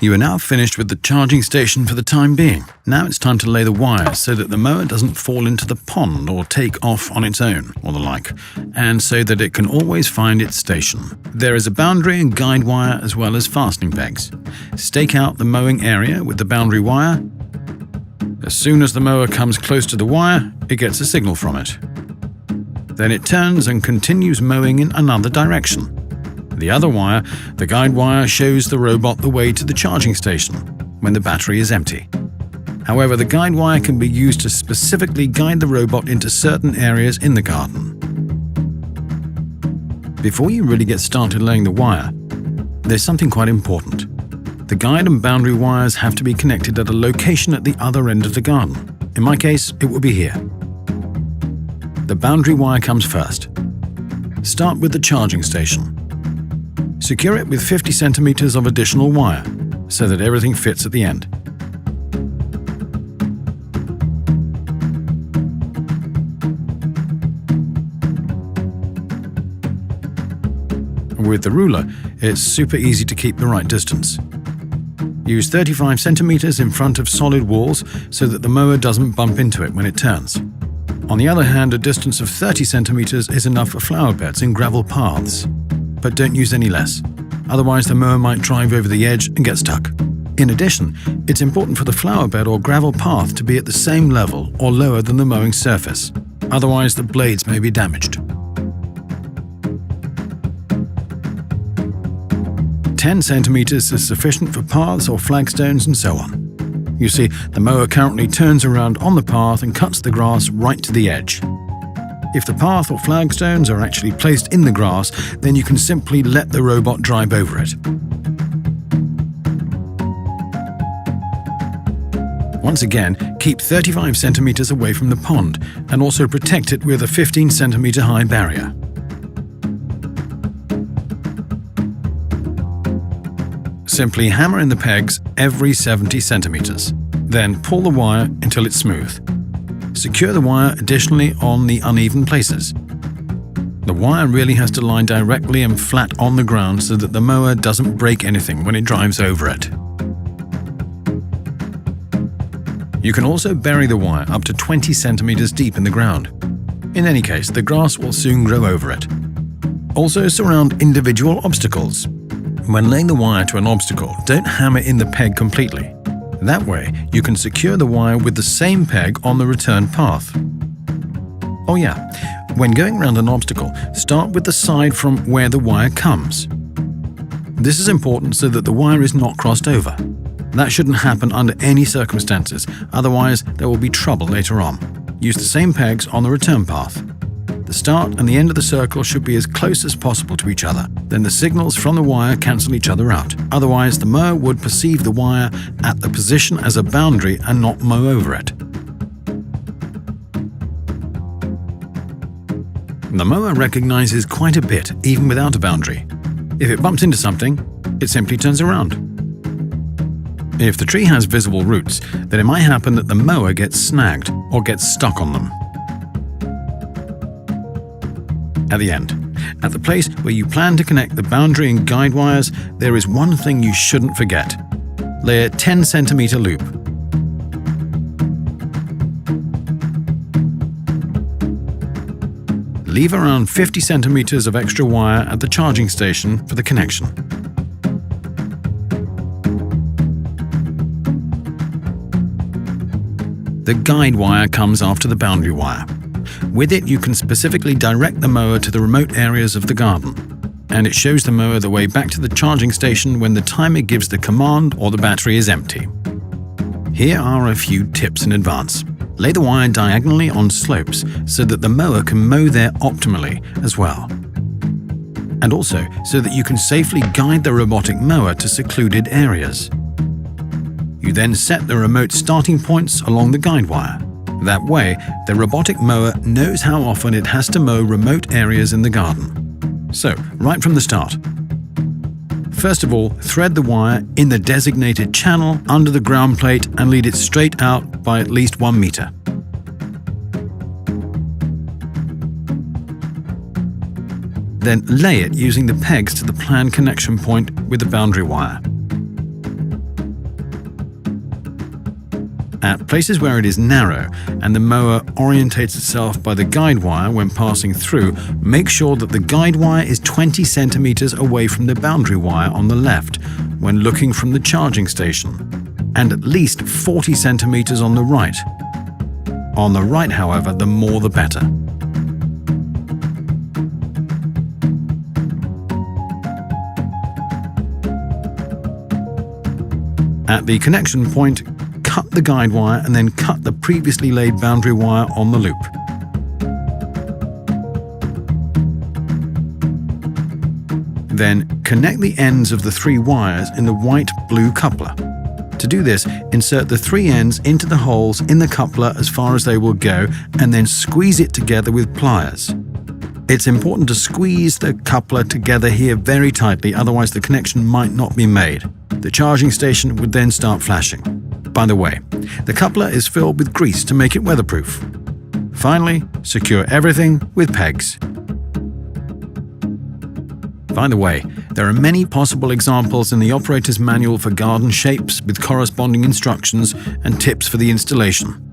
You are now finished with the charging station for the time being. Now it's time to lay the wire so that the mower doesn't fall into the pond or take off on its own or the like, and so that it can always find its station. There is a boundary and guide wire as well as fastening pegs. Stake out the mowing area with the boundary wire. As soon as the mower comes close to the wire, it gets a signal from it. Then it turns and continues mowing in another direction. The other wire, the guide wire, shows the robot the way to the charging station when the battery is empty. However, the guide wire can be used to specifically guide the robot into certain areas in the garden. Before you really get started laying the wire, there's something quite important. The guide and boundary wires have to be connected at a location at the other end of the garden. In my case, it will be here. The boundary wire comes first. Start with the charging station. Secure it with 50 centimeters of additional wire so that everything fits at the end. With the ruler, it's super easy to keep the right distance. Use 35 centimeters in front of solid walls so that the mower doesn't bump into it when it turns. On the other hand, a distance of 30 centimeters is enough for flower beds and gravel paths. But don't use any less. Otherwise, the mower might drive over the edge and get stuck. In addition, it's important for the flower bed or gravel path to be at the same level or lower than the mowing surface. Otherwise, the blades may be damaged. 10 centimeters is sufficient for paths or flagstones and so on. You see, the mower currently turns around on the path and cuts the grass right to the edge. If the path or flagstones are actually placed in the grass, then you can simply let the robot drive over it. Once again, keep 35 centimeters away from the pond and also protect it with a 15 centimeter high barrier. Simply hammer in the pegs every 70 centimeters. Then pull the wire until it's smooth. Secure the wire additionally on the uneven places. The wire really has to lie directly and flat on the ground so that the mower doesn't break anything when it drives over it. You can also bury the wire up to 20 centimeters deep in the ground. In any case, the grass will soon grow over it. Also surround individual obstacles. When laying the wire to an obstacle, don't hammer in the peg completely. That way, you can secure the wire with the same peg on the return path. Oh yeah, when going around an obstacle, start with the side from where the wire comes. This is important so that the wire is not crossed over. That shouldn't happen under any circumstances, otherwise there will be trouble later on. Use the same pegs on the return path. The start and the end of the circle should be as close as possible to each other. Then the signals from the wire cancel each other out. Otherwise, the mower would perceive the wire at the position as a boundary and not mow over it. The mower recognizes quite a bit, even without a boundary. If it bumps into something, it simply turns around. If the tree has visible roots, then it might happen that the mower gets snagged or gets stuck on them. At the end, at the place where you plan to connect the boundary and guide wires, there is one thing you shouldn't forget. Lay a 10 centimeter loop. Leave around 50 centimeters of extra wire at the charging station for the connection. The guide wire comes after the boundary wire. With it, you can specifically direct the mower to the remote areas of the garden, and it shows the mower the way back to the charging station when the timer gives the command or the battery is empty. Here are a few tips in advance. Lay the wire diagonally on slopes so that the mower can mow there optimally as well. And also so that you can safely guide the robotic mower to secluded areas. You then set the remote starting points along the guide wire. That way, the robotic mower knows how often it has to mow remote areas in the garden. So, right from the start. First of all, thread the wire in the designated channel under the ground plate and lead it straight out by at least 1 meter. Then lay it using the pegs to the planned connection point with the boundary wire. At places where it is narrow and the mower orientates itself by the guide wire when passing through, make sure that the guide wire is 20 centimeters away from the boundary wire on the left when looking from the charging station, and at least 40 centimeters on the right. On the right, however, the more the better. At the connection point, cut the guide wire and then cut the previously laid boundary wire on the loop. Then connect the ends of the 3 wires in the white-blue coupler. To do this, insert the 3 ends into the holes in the coupler as far as they will go and then squeeze it together with pliers. It's important to squeeze the coupler together here very tightly, otherwise the connection might not be made. The charging station would then start flashing. By the way, the coupler is filled with grease to make it weatherproof. Finally, secure everything with pegs. By the way, there are many possible examples in the operator's manual for garden shapes with corresponding instructions and tips for the installation.